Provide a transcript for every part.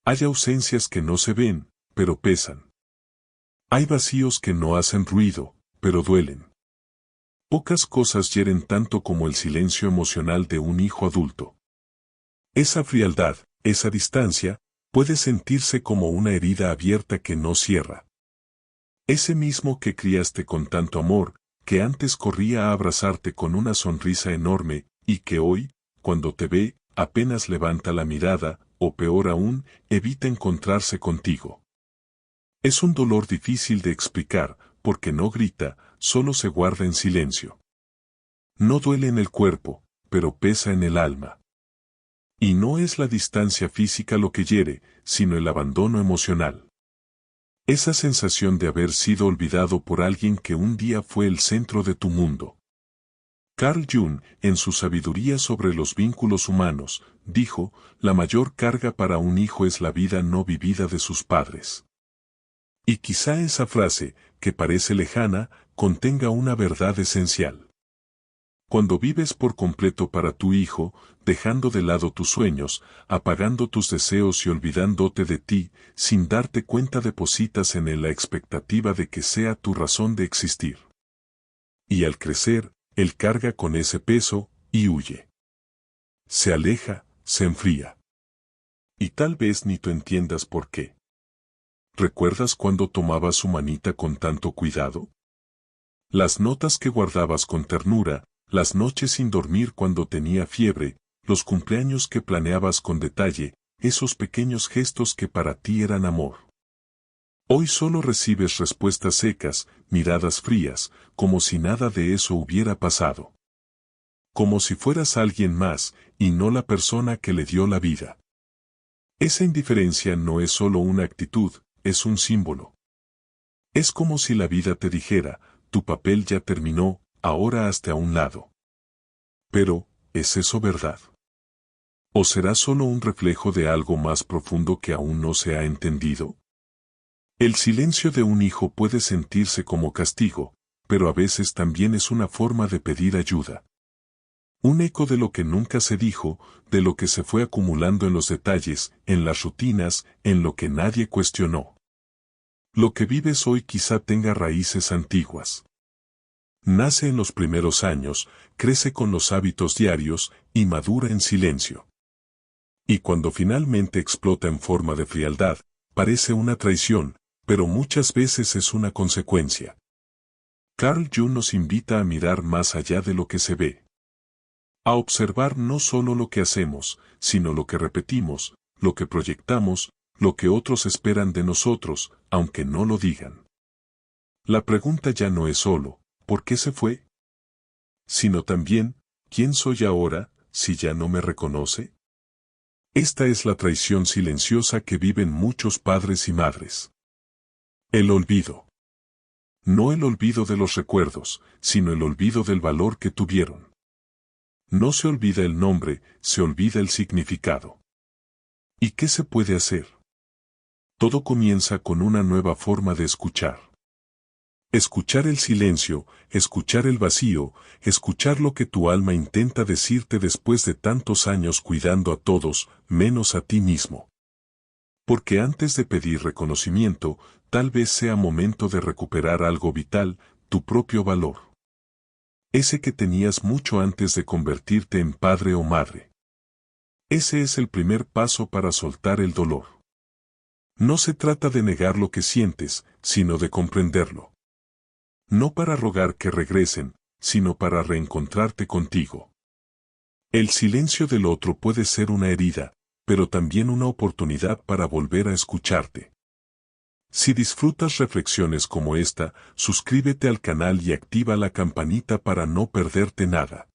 Hay ausencias que no se ven, pero pesan. Hay vacíos que no hacen ruido, pero duelen. Pocas cosas hieren tanto como el silencio emocional de un hijo adulto. Esa frialdad, esa distancia, puede sentirse como una herida abierta que no cierra. Ese mismo que criaste con tanto amor, que antes corría a abrazarte con una sonrisa enorme, y que hoy, cuando te ve, apenas levanta la mirada, o peor aún, evita encontrarse contigo. Es un dolor difícil de explicar, porque no grita, solo se guarda en silencio. No duele en el cuerpo, pero pesa en el alma. Y no es la distancia física lo que hiere, sino el abandono emocional. Esa sensación de haber sido olvidado por alguien que un día fue el centro de tu mundo. Carl Jung, en su sabiduría sobre los vínculos humanos, dijo, la mayor carga para un hijo es la vida no vivida de sus padres. Y quizá esa frase, que parece lejana, contenga una verdad esencial. Cuando vives por completo para tu hijo, dejando de lado tus sueños, apagando tus deseos y olvidándote de ti, sin darte cuenta depositas en él la expectativa de que sea tu razón de existir. Y al crecer, él carga con ese peso, y huye. Se aleja, se enfría. Y tal vez ni tú entiendas por qué. ¿Recuerdas cuando tomabas su manita con tanto cuidado? Las notas que guardabas con ternura, las noches sin dormir cuando tenía fiebre, los cumpleaños que planeabas con detalle, esos pequeños gestos que para ti eran amor. Hoy solo recibes respuestas secas, miradas frías, como si nada de eso hubiera pasado. Como si fueras alguien más, y no la persona que le dio la vida. Esa indiferencia no es solo una actitud, es un símbolo. Es como si la vida te dijera, tu papel ya terminó, ahora hazte a un lado. Pero, ¿es eso verdad? ¿O será solo un reflejo de algo más profundo que aún no se ha entendido? El silencio de un hijo puede sentirse como castigo, pero a veces también es una forma de pedir ayuda. Un eco de lo que nunca se dijo, de lo que se fue acumulando en los detalles, en las rutinas, en lo que nadie cuestionó. Lo que vives hoy quizá tenga raíces antiguas. Nace en los primeros años, crece con los hábitos diarios, y madura en silencio. Y cuando finalmente explota en forma de frialdad, parece una traición, pero muchas veces es una consecuencia. Carl Jung nos invita a mirar más allá de lo que se ve. A observar no solo lo que hacemos, sino lo que repetimos, lo que proyectamos, lo que otros esperan de nosotros, aunque no lo digan. La pregunta ya no es solo, ¿por qué se fue? Sino también, ¿quién soy ahora, si ya no me reconoce? Esta es la traición silenciosa que viven muchos padres y madres. El olvido. No el olvido de los recuerdos, sino el olvido del valor que tuvieron. No se olvida el nombre, se olvida el significado. ¿Y qué se puede hacer? Todo comienza con una nueva forma de escuchar. Escuchar el silencio, escuchar el vacío, escuchar lo que tu alma intenta decirte después de tantos años cuidando a todos, menos a ti mismo. Porque antes de pedir reconocimiento, tal vez sea momento de recuperar algo vital, tu propio valor. Ese que tenías mucho antes de convertirte en padre o madre. Ese es el primer paso para soltar el dolor. No se trata de negar lo que sientes, sino de comprenderlo. No para rogar que regresen, sino para reencontrarte contigo. El silencio del otro puede ser una herida, pero también una oportunidad para volver a escucharte. Si disfrutas reflexiones como esta, suscríbete al canal y activa la campanita para no perderte nada.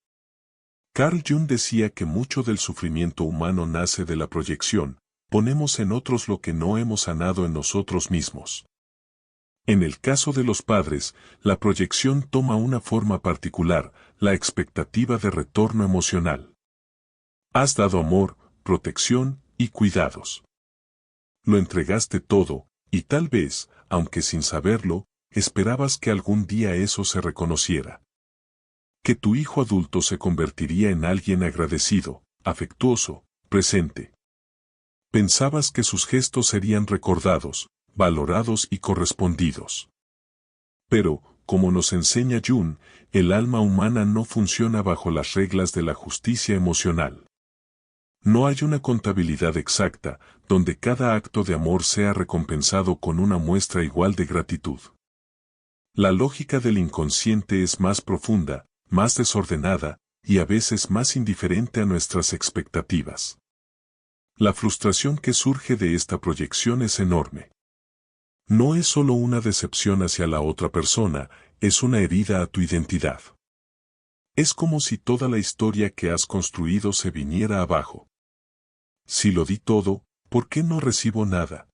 Carl Jung decía que mucho del sufrimiento humano nace de la proyección, ponemos en otros lo que no hemos sanado en nosotros mismos. En el caso de los padres, la proyección toma una forma particular, la expectativa de retorno emocional. Has dado amor, protección y cuidados. Lo entregaste todo, y tal vez, aunque sin saberlo, esperabas que algún día eso se reconociera. Que tu hijo adulto se convertiría en alguien agradecido, afectuoso, presente. Pensabas que sus gestos serían recordados, valorados y correspondidos. Pero, como nos enseña Jung, el alma humana no funciona bajo las reglas de la justicia emocional. No hay una contabilidad exacta, donde cada acto de amor sea recompensado con una muestra igual de gratitud. La lógica del inconsciente es más profunda, más desordenada, y a veces más indiferente a nuestras expectativas. La frustración que surge de esta proyección es enorme. No es solo una decepción hacia la otra persona, es una herida a tu identidad. Es como si toda la historia que has construido se viniera abajo. Si lo di todo, ¿por qué no recibo nada?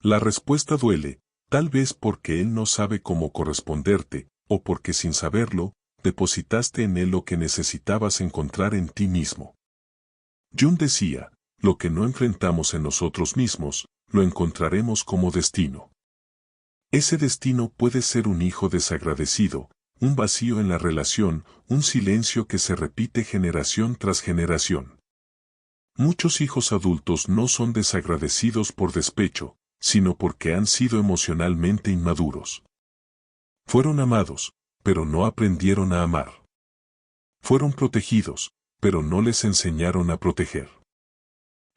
La respuesta duele, tal vez porque él no sabe cómo corresponderte, o porque sin saberlo, depositaste en él lo que necesitabas encontrar en ti mismo. Jung decía, lo que no enfrentamos en nosotros mismos, lo encontraremos como destino. Ese destino puede ser un hijo desagradecido, un vacío en la relación, un silencio que se repite generación tras generación. Muchos hijos adultos no son desagradecidos por despecho, sino porque han sido emocionalmente inmaduros. Fueron amados, pero no aprendieron a amar. Fueron protegidos, pero no les enseñaron a proteger.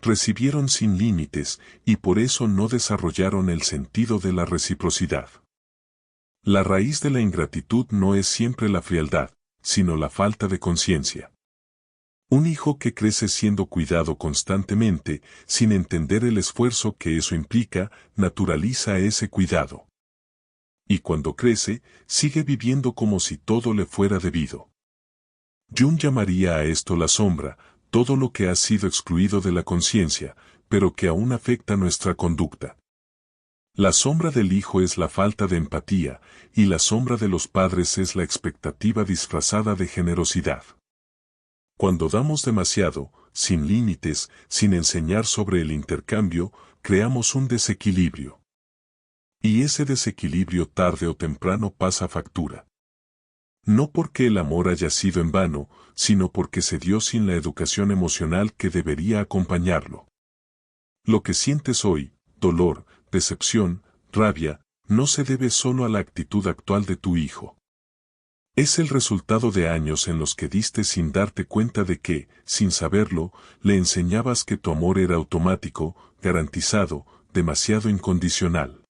Recibieron sin límites, y por eso no desarrollaron el sentido de la reciprocidad. La raíz de la ingratitud no es siempre la frialdad, sino la falta de conciencia. Un hijo que crece siendo cuidado constantemente, sin entender el esfuerzo que eso implica, naturaliza ese cuidado. Y cuando crece, sigue viviendo como si todo le fuera debido. Jung llamaría a esto la sombra, todo lo que ha sido excluido de la conciencia, pero que aún afecta nuestra conducta. La sombra del hijo es la falta de empatía, y la sombra de los padres es la expectativa disfrazada de generosidad. Cuando damos demasiado, sin límites, sin enseñar sobre el intercambio, creamos un desequilibrio. Y ese desequilibrio tarde o temprano pasa factura. No porque el amor haya sido en vano, sino porque se dio sin la educación emocional que debería acompañarlo. Lo que sientes hoy, dolor, decepción, rabia, no se debe solo a la actitud actual de tu hijo. Es el resultado de años en los que diste sin darte cuenta de que, sin saberlo, le enseñabas que tu amor era automático, garantizado, demasiado incondicional.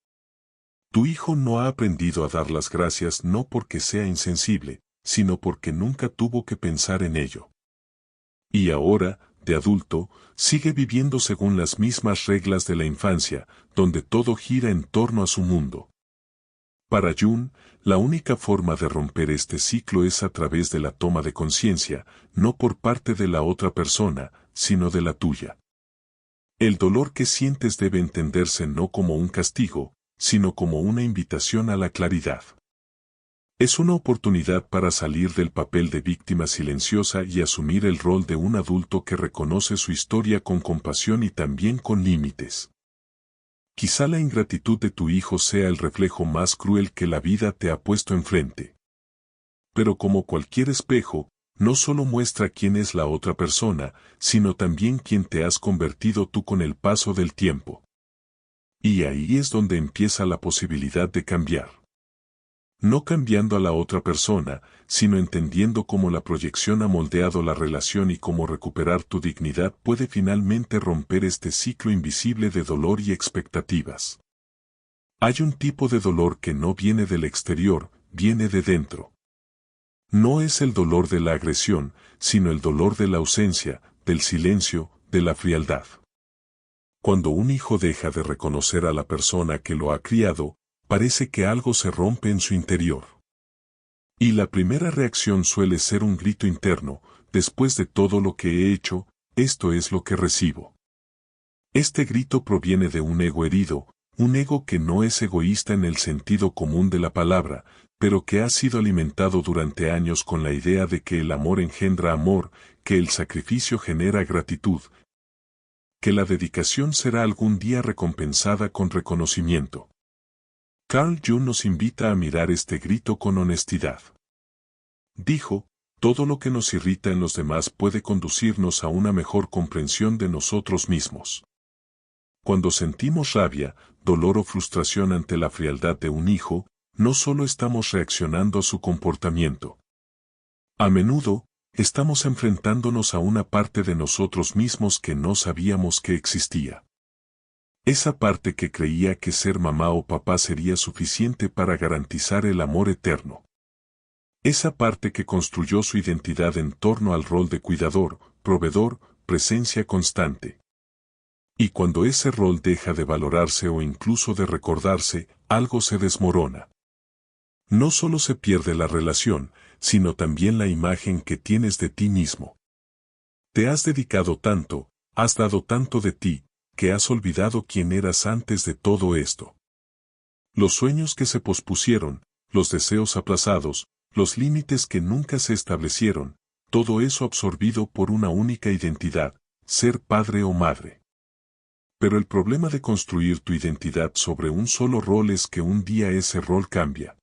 Tu hijo no ha aprendido a dar las gracias no porque sea insensible, sino porque nunca tuvo que pensar en ello. Y ahora, de adulto, sigue viviendo según las mismas reglas de la infancia, donde todo gira en torno a su mundo. Para Jung, la única forma de romper este ciclo es a través de la toma de conciencia, no por parte de la otra persona, sino de la tuya. El dolor que sientes debe entenderse no como un castigo, sino como una invitación a la claridad. Es una oportunidad para salir del papel de víctima silenciosa y asumir el rol de un adulto que reconoce su historia con compasión y también con límites. Quizá la ingratitud de tu hijo sea el reflejo más cruel que la vida te ha puesto enfrente. Pero como cualquier espejo, no solo muestra quién es la otra persona, sino también quién te has convertido tú con el paso del tiempo. Y ahí es donde empieza la posibilidad de cambiar. No cambiando a la otra persona, sino entendiendo cómo la proyección ha moldeado la relación y cómo recuperar tu dignidad puede finalmente romper este ciclo invisible de dolor y expectativas. Hay un tipo de dolor que no viene del exterior, viene de dentro. No es el dolor de la agresión, sino el dolor de la ausencia, del silencio, de la frialdad. Cuando un hijo deja de reconocer a la persona que lo ha criado, parece que algo se rompe en su interior. Y la primera reacción suele ser un grito interno, después de todo lo que he hecho, esto es lo que recibo. Este grito proviene de un ego herido, un ego que no es egoísta en el sentido común de la palabra, pero que ha sido alimentado durante años con la idea de que el amor engendra amor, que el sacrificio genera gratitud, que la dedicación será algún día recompensada con reconocimiento. Carl Jung nos invita a mirar este grito con honestidad. Dijo, todo lo que nos irrita en los demás puede conducirnos a una mejor comprensión de nosotros mismos. Cuando sentimos rabia, dolor o frustración ante la frialdad de un hijo, no solo estamos reaccionando a su comportamiento. A menudo, estamos enfrentándonos a una parte de nosotros mismos que no sabíamos que existía. Esa parte que creía que ser mamá o papá sería suficiente para garantizar el amor eterno. Esa parte que construyó su identidad en torno al rol de cuidador, proveedor, presencia constante. Y cuando ese rol deja de valorarse o incluso de recordarse, algo se desmorona. No solo se pierde la relación, sino también la imagen que tienes de ti mismo. Te has dedicado tanto, has dado tanto de ti, que has olvidado quién eras antes de todo esto. Los sueños que se pospusieron, los deseos aplazados, los límites que nunca se establecieron, todo eso absorbido por una única identidad, ser padre o madre. Pero el problema de construir tu identidad sobre un solo rol es que un día ese rol cambia.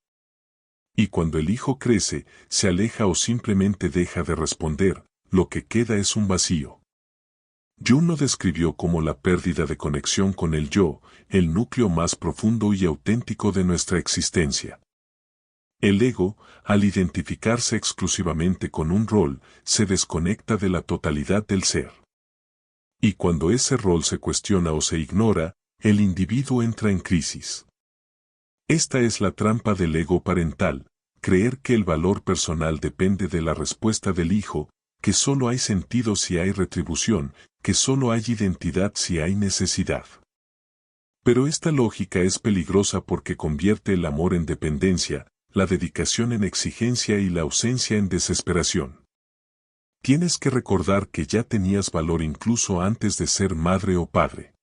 Y cuando el hijo crece, se aleja o simplemente deja de responder, lo que queda es un vacío. Jung lo describió como la pérdida de conexión con el yo, el núcleo más profundo y auténtico de nuestra existencia. El ego, al identificarse exclusivamente con un rol, se desconecta de la totalidad del ser. Y cuando ese rol se cuestiona o se ignora, el individuo entra en crisis. Esta es la trampa del ego parental, creer que el valor personal depende de la respuesta del hijo, que solo hay sentido si hay retribución, que solo hay identidad si hay necesidad. Pero esta lógica es peligrosa porque convierte el amor en dependencia, la dedicación en exigencia y la ausencia en desesperación. Tienes que recordar que ya tenías valor incluso antes de ser madre o padre.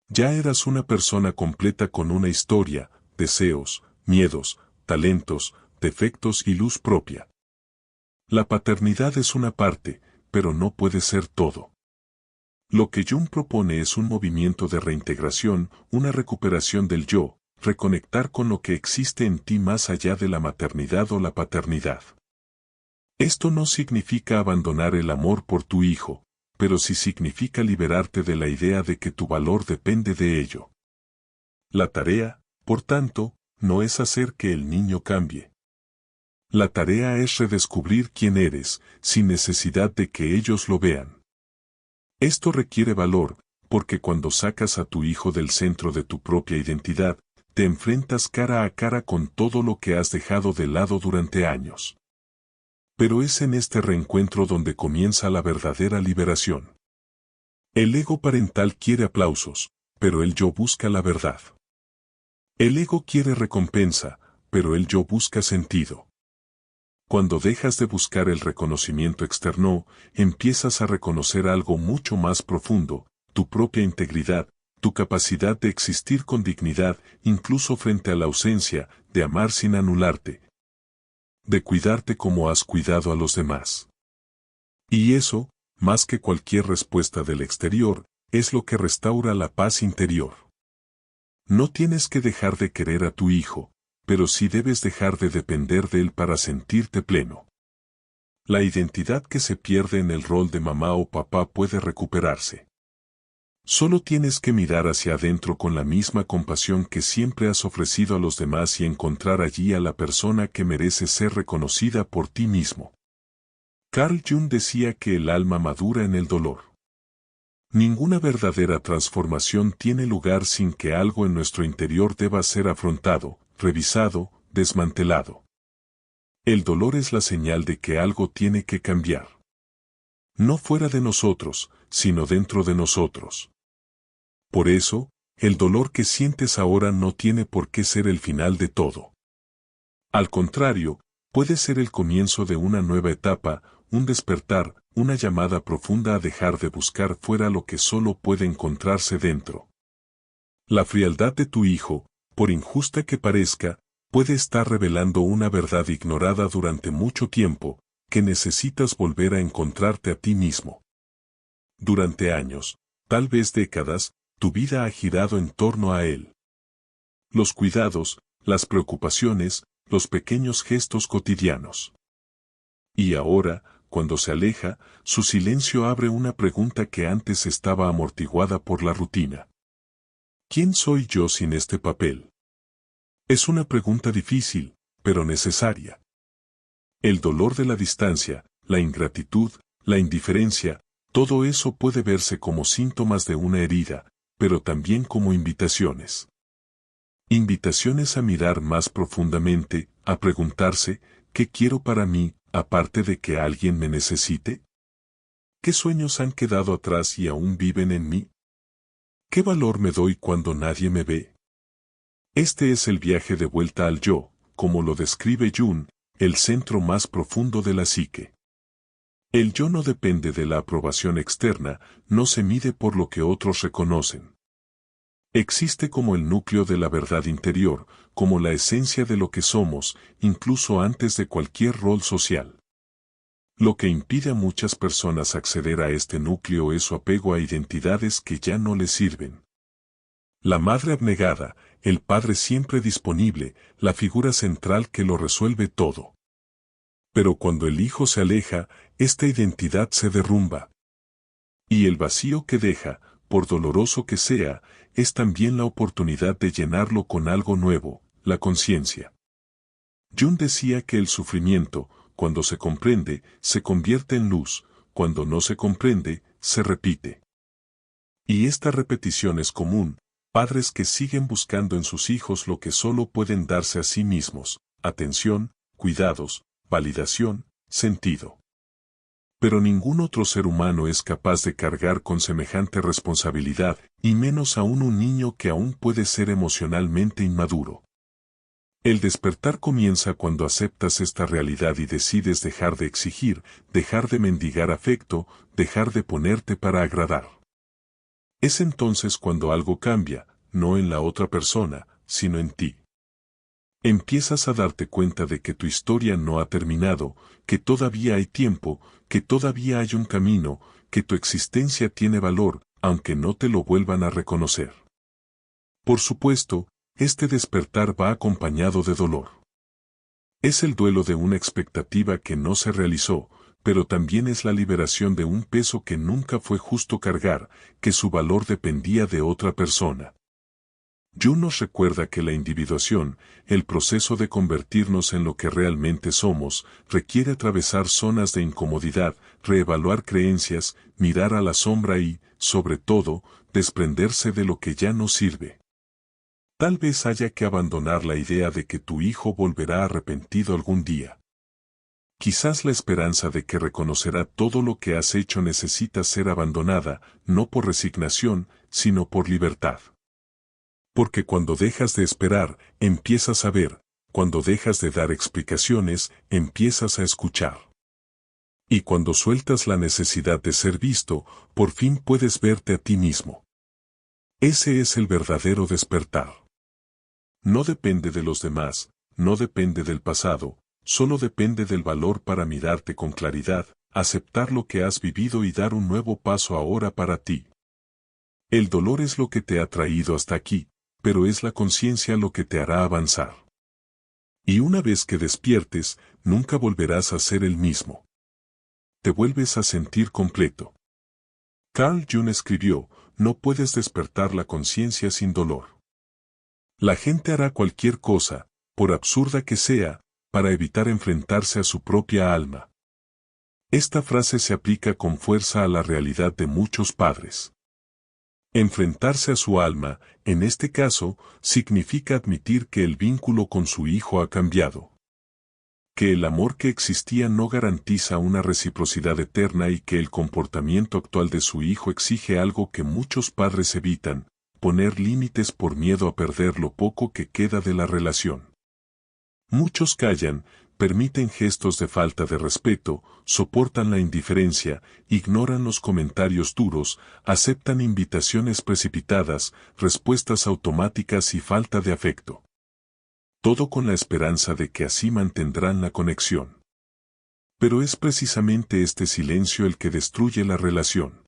Ya eras una persona completa con una historia, deseos, miedos, talentos, defectos y luz propia. La paternidad es una parte, pero no puede ser todo. Lo que Jung propone es un movimiento de reintegración, una recuperación del yo, reconectar con lo que existe en ti más allá de la maternidad o la paternidad. Esto no significa abandonar el amor por tu hijo, pero sí significa liberarte de la idea de que tu valor depende de ello. La tarea, por tanto, no es hacer que el niño cambie. La tarea es redescubrir quién eres, sin necesidad de que ellos lo vean. Esto requiere valor, porque cuando sacas a tu hijo del centro de tu propia identidad, te enfrentas cara a cara con todo lo que has dejado de lado durante años. Pero es en este reencuentro donde comienza la verdadera liberación. El ego parental quiere aplausos, pero el yo busca la verdad. El ego quiere recompensa, pero el yo busca sentido. Cuando dejas de buscar el reconocimiento externo, empiezas a reconocer algo mucho más profundo, tu propia integridad, tu capacidad de existir con dignidad, incluso frente a la ausencia, de amar sin anularte, de cuidarte como has cuidado a los demás. Y eso, más que cualquier respuesta del exterior, es lo que restaura la paz interior. No tienes que dejar de querer a tu hijo, pero sí debes dejar de depender de él para sentirte pleno. La identidad que se pierde en el rol de mamá o papá puede recuperarse. Solo tienes que mirar hacia adentro con la misma compasión que siempre has ofrecido a los demás y encontrar allí a la persona que merece ser reconocida por ti mismo. Carl Jung decía que el alma madura en el dolor. Ninguna verdadera transformación tiene lugar sin que algo en nuestro interior deba ser afrontado, revisado, desmantelado. El dolor es la señal de que algo tiene que cambiar. No fuera de nosotros, sino dentro de nosotros. Por eso, el dolor que sientes ahora no tiene por qué ser el final de todo. Al contrario, puede ser el comienzo de una nueva etapa, un despertar, una llamada profunda a dejar de buscar fuera lo que solo puede encontrarse dentro. La frialdad de tu hijo, por injusta que parezca, puede estar revelando una verdad ignorada durante mucho tiempo, que necesitas volver a encontrarte a ti mismo. Durante años, tal vez décadas, tu vida ha girado en torno a él. Los cuidados, las preocupaciones, los pequeños gestos cotidianos. Y ahora, cuando se aleja, su silencio abre una pregunta que antes estaba amortiguada por la rutina. ¿Quién soy yo sin este papel? Es una pregunta difícil, pero necesaria. El dolor de la distancia, la ingratitud, la indiferencia, todo eso puede verse como síntomas de una herida, pero también como invitaciones. Invitaciones a mirar más profundamente, a preguntarse, ¿qué quiero para mí, aparte de que alguien me necesite? ¿Qué sueños han quedado atrás y aún viven en mí? ¿Qué valor me doy cuando nadie me ve? Este es el viaje de vuelta al yo, como lo describe Jung, el centro más profundo de la psique. El yo no depende de la aprobación externa, no se mide por lo que otros reconocen. Existe como el núcleo de la verdad interior, como la esencia de lo que somos, incluso antes de cualquier rol social. Lo que impide a muchas personas acceder a este núcleo es su apego a identidades que ya no les sirven. La madre abnegada, el padre siempre disponible, la figura central que lo resuelve todo. Pero cuando el hijo se aleja, esta identidad se derrumba. Y el vacío que deja, por doloroso que sea, es también la oportunidad de llenarlo con algo nuevo, la conciencia. Jung decía que el sufrimiento, cuando se comprende, se convierte en luz, cuando no se comprende, se repite. Y esta repetición es común, padres que siguen buscando en sus hijos lo que solo pueden darse a sí mismos, atención, cuidados, validación, sentido. Pero ningún otro ser humano es capaz de cargar con semejante responsabilidad, y menos aún un niño que aún puede ser emocionalmente inmaduro. El despertar comienza cuando aceptas esta realidad y decides dejar de exigir, dejar de mendigar afecto, dejar de ponerte para agradar. Es entonces cuando algo cambia, no en la otra persona, sino en ti. Empiezas a darte cuenta de que tu historia no ha terminado, que todavía hay tiempo, que todavía hay un camino, que tu existencia tiene valor, aunque no te lo vuelvan a reconocer. Por supuesto, este despertar va acompañado de dolor. Es el duelo de una expectativa que no se realizó, pero también es la liberación de un peso que nunca fue justo cargar, que su valor dependía de otra persona. Jung nos recuerda que la individuación, el proceso de convertirnos en lo que realmente somos, requiere atravesar zonas de incomodidad, reevaluar creencias, mirar a la sombra y, sobre todo, desprenderse de lo que ya no sirve. Tal vez haya que abandonar la idea de que tu hijo volverá arrepentido algún día. Quizás la esperanza de que reconocerá todo lo que has hecho necesita ser abandonada, no por resignación, sino por libertad. Porque cuando dejas de esperar, empiezas a ver, cuando dejas de dar explicaciones, empiezas a escuchar. Y cuando sueltas la necesidad de ser visto, por fin puedes verte a ti mismo. Ese es el verdadero despertar. No depende de los demás, no depende del pasado, solo depende del valor para mirarte con claridad, aceptar lo que has vivido y dar un nuevo paso ahora para ti. El dolor es lo que te ha traído hasta aquí, pero es la conciencia lo que te hará avanzar. Y una vez que despiertes, nunca volverás a ser el mismo. Te vuelves a sentir completo. Carl Jung escribió, no puedes despertar la conciencia sin dolor. La gente hará cualquier cosa, por absurda que sea, para evitar enfrentarse a su propia alma. Esta frase se aplica con fuerza a la realidad de muchos padres. Enfrentarse a su alma, en este caso, significa admitir que el vínculo con su hijo ha cambiado. Que el amor que existía no garantiza una reciprocidad eterna y que el comportamiento actual de su hijo exige algo que muchos padres evitan, poner límites por miedo a perder lo poco que queda de la relación. Muchos callan, permiten gestos de falta de respeto, soportan la indiferencia, ignoran los comentarios duros, aceptan invitaciones precipitadas, respuestas automáticas y falta de afecto. Todo con la esperanza de que así mantendrán la conexión. Pero es precisamente este silencio el que destruye la relación.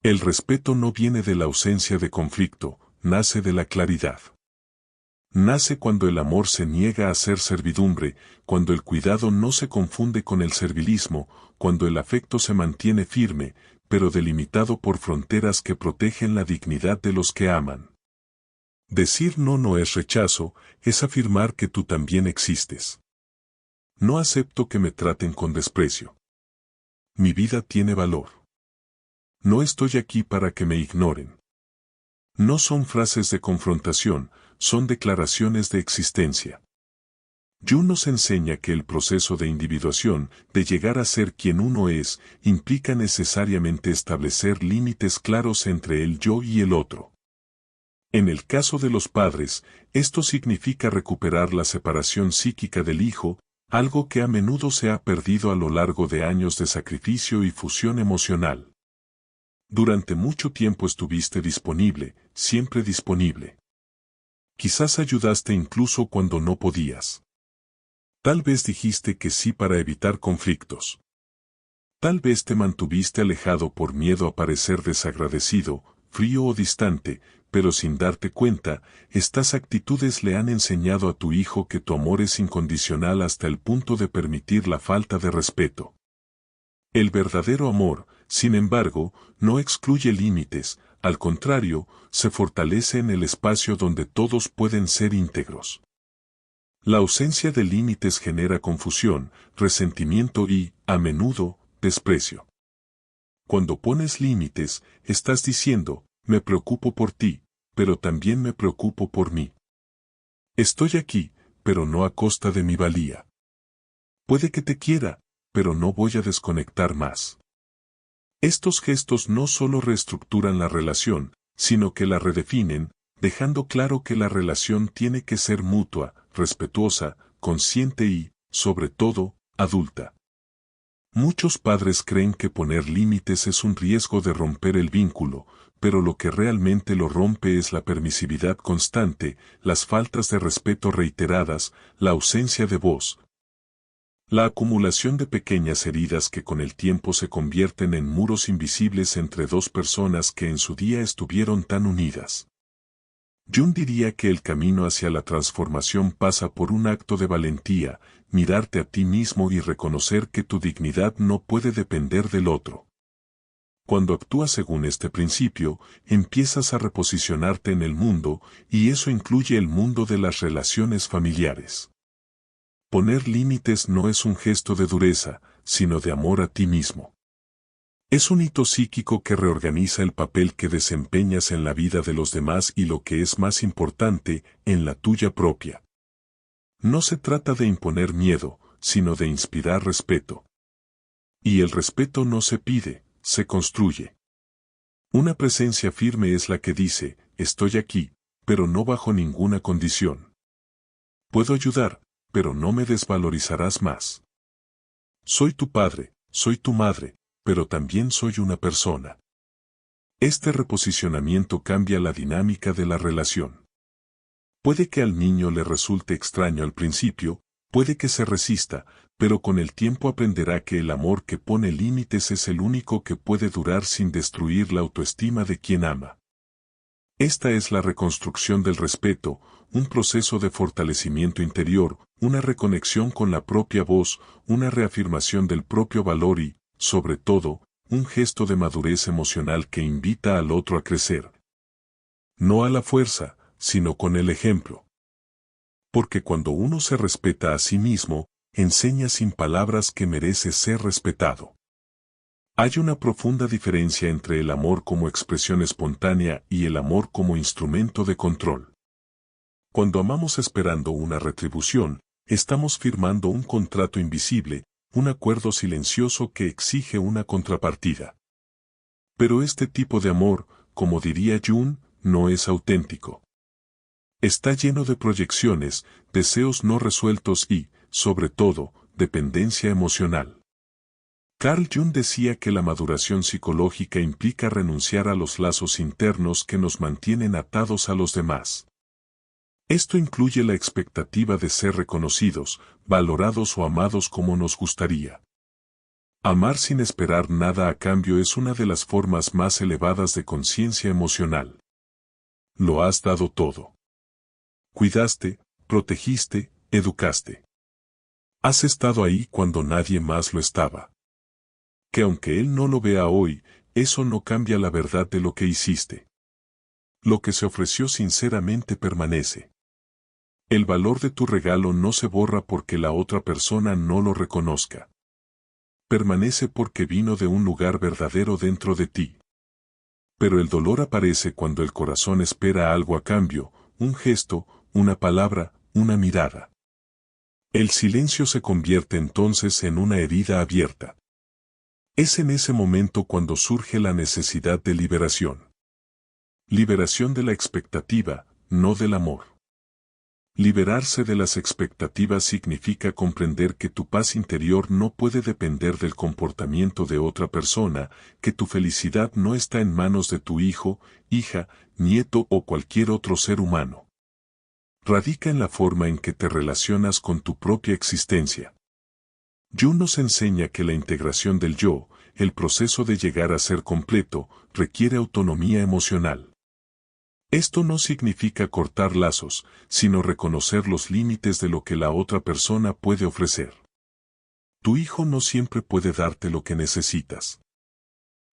El respeto no viene de la ausencia de conflicto, nace de la claridad. Nace cuando el amor se niega a ser servidumbre, cuando el cuidado no se confunde con el servilismo, cuando el afecto se mantiene firme, pero delimitado por fronteras que protegen la dignidad de los que aman. Decir no no es rechazo, es afirmar que tú también existes. No acepto que me traten con desprecio. Mi vida tiene valor. No estoy aquí para que me ignoren. No son frases de confrontación, son declaraciones de existencia. Jung nos enseña que el proceso de individuación, de llegar a ser quien uno es, implica necesariamente establecer límites claros entre el yo y el otro. En el caso de los padres, esto significa recuperar la separación psíquica del hijo, algo que a menudo se ha perdido a lo largo de años de sacrificio y fusión emocional. Durante mucho tiempo estuviste disponible, siempre disponible. Quizás ayudaste incluso cuando no podías. Tal vez dijiste que sí para evitar conflictos. Tal vez te mantuviste alejado por miedo a parecer desagradecido, frío o distante, pero sin darte cuenta, estas actitudes le han enseñado a tu hijo que tu amor es incondicional hasta el punto de permitir la falta de respeto. El verdadero amor, sin embargo, no excluye límites, al contrario, se fortalece en el espacio donde todos pueden ser íntegros. La ausencia de límites genera confusión, resentimiento y, a menudo, desprecio. Cuando pones límites, estás diciendo, me preocupo por ti, pero también me preocupo por mí. Estoy aquí, pero no a costa de mi valía. Puede que te quiera, pero no voy a desconectar más. Estos gestos no solo reestructuran la relación, sino que la redefinen, dejando claro que la relación tiene que ser mutua, respetuosa, consciente y, sobre todo, adulta. Muchos padres creen que poner límites es un riesgo de romper el vínculo, pero lo que realmente lo rompe es la permisividad constante, las faltas de respeto reiteradas, la ausencia de voz. La acumulación de pequeñas heridas que con el tiempo se convierten en muros invisibles entre dos personas que en su día estuvieron tan unidas. Jung diría que el camino hacia la transformación pasa por un acto de valentía, mirarte a ti mismo y reconocer que tu dignidad no puede depender del otro. Cuando actúas según este principio, empiezas a reposicionarte en el mundo, y eso incluye el mundo de las relaciones familiares. Poner límites no es un gesto de dureza, sino de amor a ti mismo. Es un hito psíquico que reorganiza el papel que desempeñas en la vida de los demás y lo que es más importante, en la tuya propia. No se trata de imponer miedo, sino de inspirar respeto. Y el respeto no se pide, se construye. Una presencia firme es la que dice, estoy aquí, pero no bajo ninguna condición. Puedo ayudar, pero no me desvalorizarás más. Soy tu padre, soy tu madre, pero también soy una persona. Este reposicionamiento cambia la dinámica de la relación. Puede que al niño le resulte extraño al principio, puede que se resista, pero con el tiempo aprenderá que el amor que pone límites es el único que puede durar sin destruir la autoestima de quien ama. Esta es la reconstrucción del respeto, un proceso de fortalecimiento interior, una reconexión con la propia voz, una reafirmación del propio valor y, sobre todo, un gesto de madurez emocional que invita al otro a crecer. No a la fuerza, sino con el ejemplo. Porque cuando uno se respeta a sí mismo, enseña sin palabras que merece ser respetado. Hay una profunda diferencia entre el amor como expresión espontánea y el amor como instrumento de control. Cuando amamos esperando una retribución, estamos firmando un contrato invisible, un acuerdo silencioso que exige una contrapartida. Pero este tipo de amor, como diría Jung, no es auténtico. Está lleno de proyecciones, deseos no resueltos y, sobre todo, dependencia emocional. Carl Jung decía que la maduración psicológica implica renunciar a los lazos internos que nos mantienen atados a los demás. Esto incluye la expectativa de ser reconocidos, valorados o amados como nos gustaría. Amar sin esperar nada a cambio es una de las formas más elevadas de conciencia emocional. Lo has dado todo. Cuidaste, protegiste, educaste. Has estado ahí cuando nadie más lo estaba. Que aunque él no lo vea hoy, eso no cambia la verdad de lo que hiciste. Lo que se ofreció sinceramente permanece. El valor de tu regalo no se borra porque la otra persona no lo reconozca. Permanece porque vino de un lugar verdadero dentro de ti. Pero el dolor aparece cuando el corazón espera algo a cambio, un gesto, una palabra, una mirada. El silencio se convierte entonces en una herida abierta. Es en ese momento cuando surge la necesidad de liberación. Liberación de la expectativa, no del amor. Liberarse de las expectativas significa comprender que tu paz interior no puede depender del comportamiento de otra persona, que tu felicidad no está en manos de tu hijo, hija, nieto o cualquier otro ser humano. Radica en la forma en que te relacionas con tu propia existencia. Jung nos enseña que la integración del yo, el proceso de llegar a ser completo, requiere autonomía emocional. Esto no significa cortar lazos, sino reconocer los límites de lo que la otra persona puede ofrecer. Tu hijo no siempre puede darte lo que necesitas.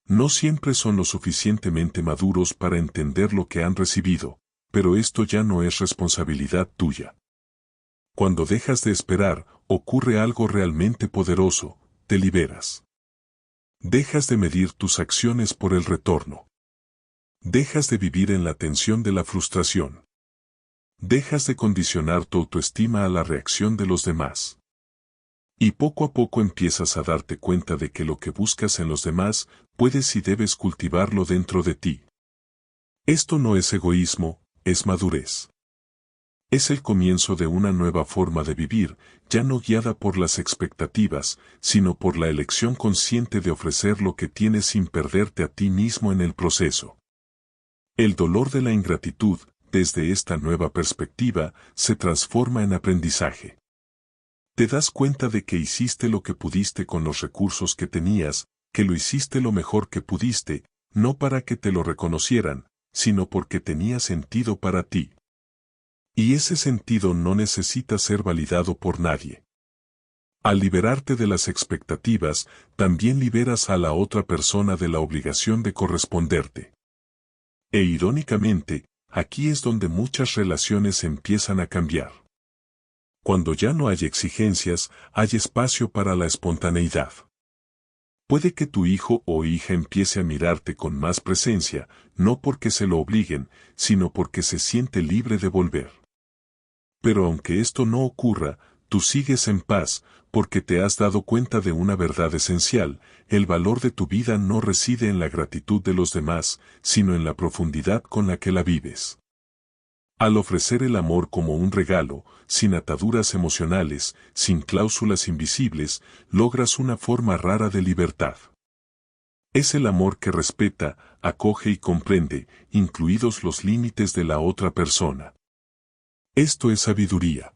No siempre son lo suficientemente maduros para entender lo que han recibido, pero esto ya no es responsabilidad tuya. Cuando dejas de esperar, ocurre algo realmente poderoso, te liberas. Dejas de medir tus acciones por el retorno. Dejas de vivir en la tensión de la frustración. Dejas de condicionar tu autoestima a la reacción de los demás. Y poco a poco empiezas a darte cuenta de que lo que buscas en los demás, puedes y debes cultivarlo dentro de ti. Esto no es egoísmo, es madurez. Es el comienzo de una nueva forma de vivir, ya no guiada por las expectativas, sino por la elección consciente de ofrecer lo que tienes sin perderte a ti mismo en el proceso. El dolor de la ingratitud, desde esta nueva perspectiva, se transforma en aprendizaje. Te das cuenta de que hiciste lo que pudiste con los recursos que tenías, que lo hiciste lo mejor que pudiste, no para que te lo reconocieran, sino porque tenía sentido para ti. Y ese sentido no necesita ser validado por nadie. Al liberarte de las expectativas, también liberas a la otra persona de la obligación de corresponderte. E irónicamente, aquí es donde muchas relaciones empiezan a cambiar. Cuando ya no hay exigencias, hay espacio para la espontaneidad. Puede que tu hijo o hija empiece a mirarte con más presencia, no porque se lo obliguen, sino porque se siente libre de volver. Pero aunque esto no ocurra, tú sigues en paz, porque te has dado cuenta de una verdad esencial: el valor de tu vida no reside en la gratitud de los demás, sino en la profundidad con la que la vives. Al ofrecer el amor como un regalo, sin ataduras emocionales, sin cláusulas invisibles, logras una forma rara de libertad. Es el amor que respeta, acoge y comprende, incluidos los límites de la otra persona. Esto es sabiduría.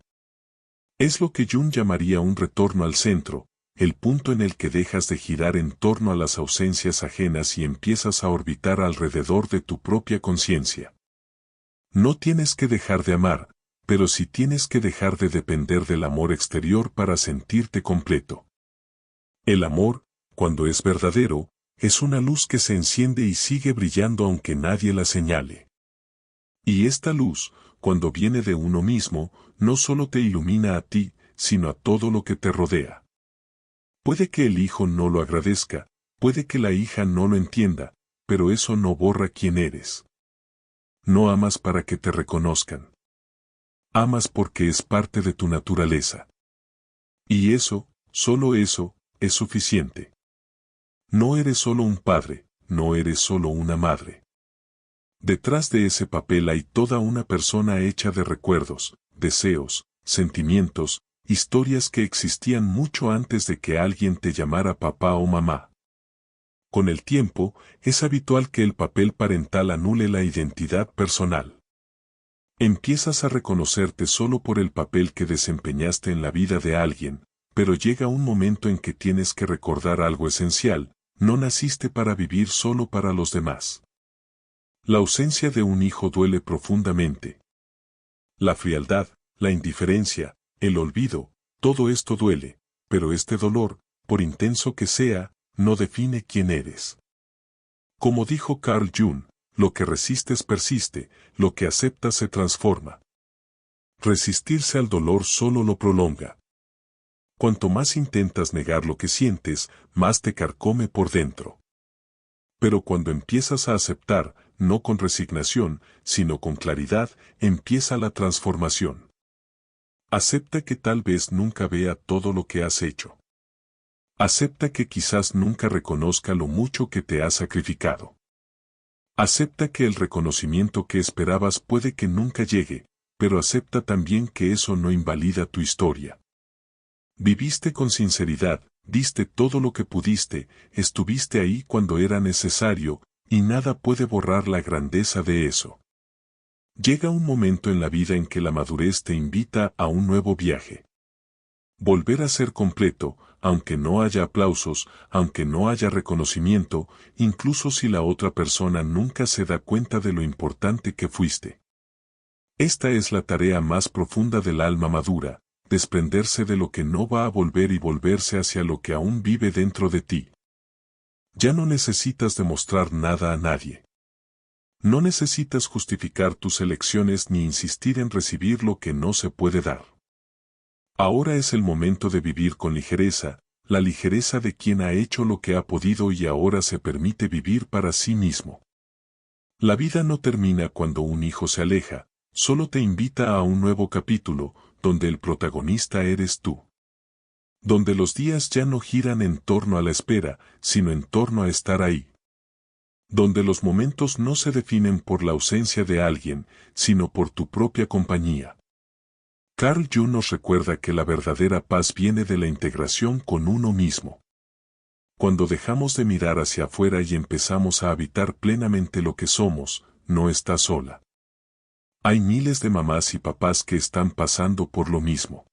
Es lo que Jung llamaría un retorno al centro, el punto en el que dejas de girar en torno a las ausencias ajenas y empiezas a orbitar alrededor de tu propia conciencia. No tienes que dejar de amar, pero sí tienes que dejar de depender del amor exterior para sentirte completo. El amor, cuando es verdadero, es una luz que se enciende y sigue brillando aunque nadie la señale. Y esta luz, cuando viene de uno mismo, no solo te ilumina a ti, sino a todo lo que te rodea. Puede que el hijo no lo agradezca, puede que la hija no lo entienda, pero eso no borra quién eres. No amas para que te reconozcan. Amas porque es parte de tu naturaleza. Y eso, solo eso, es suficiente. No eres solo un padre, no eres solo una madre. Detrás de ese papel hay toda una persona hecha de recuerdos, deseos, sentimientos, historias que existían mucho antes de que alguien te llamara papá o mamá. Con el tiempo, es habitual que el papel parental anule la identidad personal. Empiezas a reconocerte solo por el papel que desempeñaste en la vida de alguien, pero llega un momento en que tienes que recordar algo esencial: no naciste para vivir solo para los demás. La ausencia de un hijo duele profundamente. La frialdad, la indiferencia, el olvido, todo esto duele, pero este dolor, por intenso que sea, no define quién eres. Como dijo Carl Jung, lo que resistes persiste, lo que aceptas se transforma. Resistirse al dolor solo lo prolonga. Cuanto más intentas negar lo que sientes, más te carcome por dentro. Pero cuando empiezas a aceptar, no con resignación, sino con claridad, empieza la transformación. Acepta que tal vez nunca vea todo lo que has hecho. Acepta que quizás nunca reconozca lo mucho que te has sacrificado. Acepta que el reconocimiento que esperabas puede que nunca llegue, pero acepta también que eso no invalida tu historia. Viviste con sinceridad, diste todo lo que pudiste, estuviste ahí cuando era necesario, y nada puede borrar la grandeza de eso. Llega un momento en la vida en que la madurez te invita a un nuevo viaje. Volver a ser completo, aunque no haya aplausos, aunque no haya reconocimiento, incluso si la otra persona nunca se da cuenta de lo importante que fuiste. Esta es la tarea más profunda del alma madura, desprenderse de lo que no va a volver y volverse hacia lo que aún vive dentro de ti. Ya no necesitas demostrar nada a nadie. No necesitas justificar tus elecciones ni insistir en recibir lo que no se puede dar. Ahora es el momento de vivir con ligereza, la ligereza de quien ha hecho lo que ha podido y ahora se permite vivir para sí mismo. La vida no termina cuando un hijo se aleja, solo te invita a un nuevo capítulo, donde el protagonista eres tú. Donde los días ya no giran en torno a la espera, sino en torno a estar ahí. Donde los momentos no se definen por la ausencia de alguien, sino por tu propia compañía. Carl Jung nos recuerda que la verdadera paz viene de la integración con uno mismo. Cuando dejamos de mirar hacia afuera y empezamos a habitar plenamente lo que somos, no estás sola. Hay miles de mamás y papás que están pasando por lo mismo.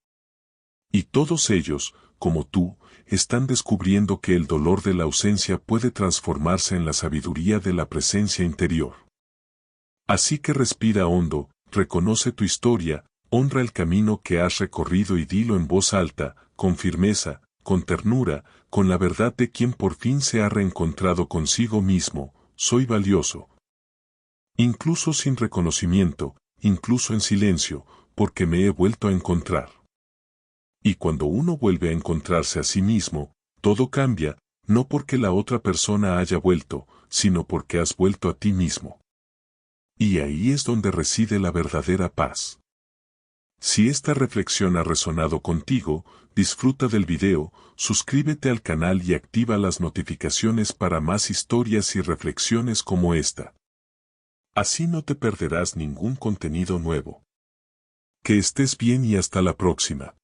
Y todos ellos, como tú, están descubriendo que el dolor de la ausencia puede transformarse en la sabiduría de la presencia interior. Así que respira hondo, reconoce tu historia, honra el camino que has recorrido y dilo en voz alta, con firmeza, con ternura, con la verdad de quien por fin se ha reencontrado consigo mismo: soy valioso. Incluso sin reconocimiento, incluso en silencio, porque me he vuelto a encontrar. Y cuando uno vuelve a encontrarse a sí mismo, todo cambia, no porque la otra persona haya vuelto, sino porque has vuelto a ti mismo. Y ahí es donde reside la verdadera paz. Si esta reflexión ha resonado contigo, disfruta del video, suscríbete al canal y activa las notificaciones para más historias y reflexiones como esta. Así no te perderás ningún contenido nuevo. Que estés bien y hasta la próxima.